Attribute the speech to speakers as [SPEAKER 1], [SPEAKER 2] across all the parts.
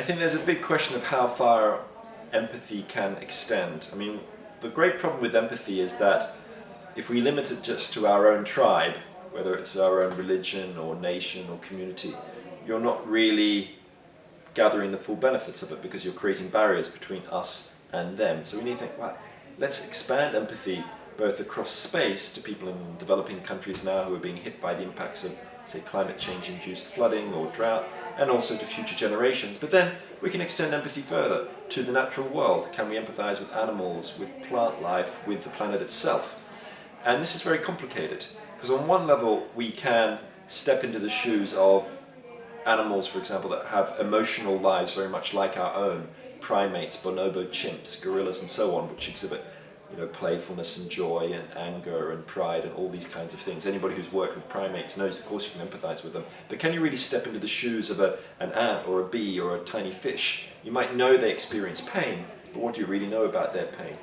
[SPEAKER 1] I think there's a big question of how far empathy can extend. I mean, the great problem with empathy is that if we limit it just to our own tribe, whether it's our own religion or nation or community, you're not really gathering the full benefits of it because you're creating barriers between us and them. So we need to think, well, let's expand empathy both across space to people in developing countries now who are being hit by the impacts of, say, climate change-induced flooding or drought, and also to future generations. But then we can extend empathy further to the natural world. Can we empathize with animals, with plant life, with the planet itself? And this is very complicated, because on one level we can step into the shoes of animals, for example, that have emotional lives very much like our own, primates, bonobo chimps, gorillas and so on, which exhibit playfulness and joy and anger and pride and all these kinds of things. Anybody who's worked with primates knows, of course, you can empathize with them. But can you really step into the shoes of an ant or a bee or a tiny fish? You might know they experience pain, but what do you really know about their pain?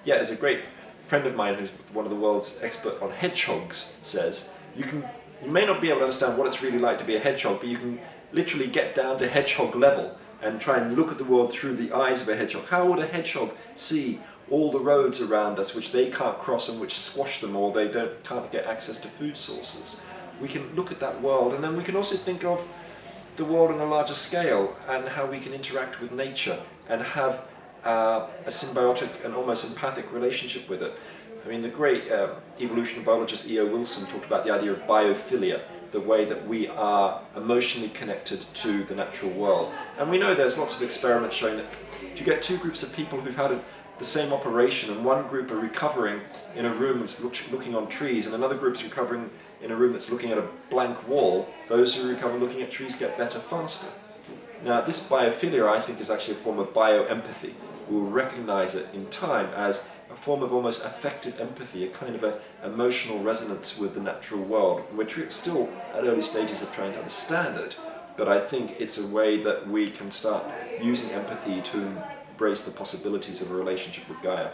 [SPEAKER 1] Yeah, there's a great friend of mine who's one of the world's expert on hedgehogs says, you may not be able to understand what it's really like to be a hedgehog, but you can literally get down to hedgehog level and try and look at the world through the eyes of a hedgehog. How would a hedgehog see all the roads around us which they can't cross and which squash them, or they can't get access to food sources? We can look at that world, and then we can also think of the world on a larger scale and how we can interact with nature and have a symbiotic and almost empathic relationship with it. I mean, the great evolutionary biologist E.O. Wilson talked about the idea of biophilia, the way that we are emotionally connected to the natural world. And we know there's lots of experiments showing that if you get two groups of people who've had the same operation, and one group are recovering in a room that's looking on trees, and another group's recovering in a room that's looking at a blank wall, those who recover looking at trees get better faster. Now, this biophilia, I think, is actually a form of bioempathy. We'll recognize it in time as a form of almost affective empathy, a kind of an emotional resonance with the natural world. We're still at early stages of trying to understand it, but I think it's a way that we can start using empathy to embrace the possibilities of a relationship with Gaia.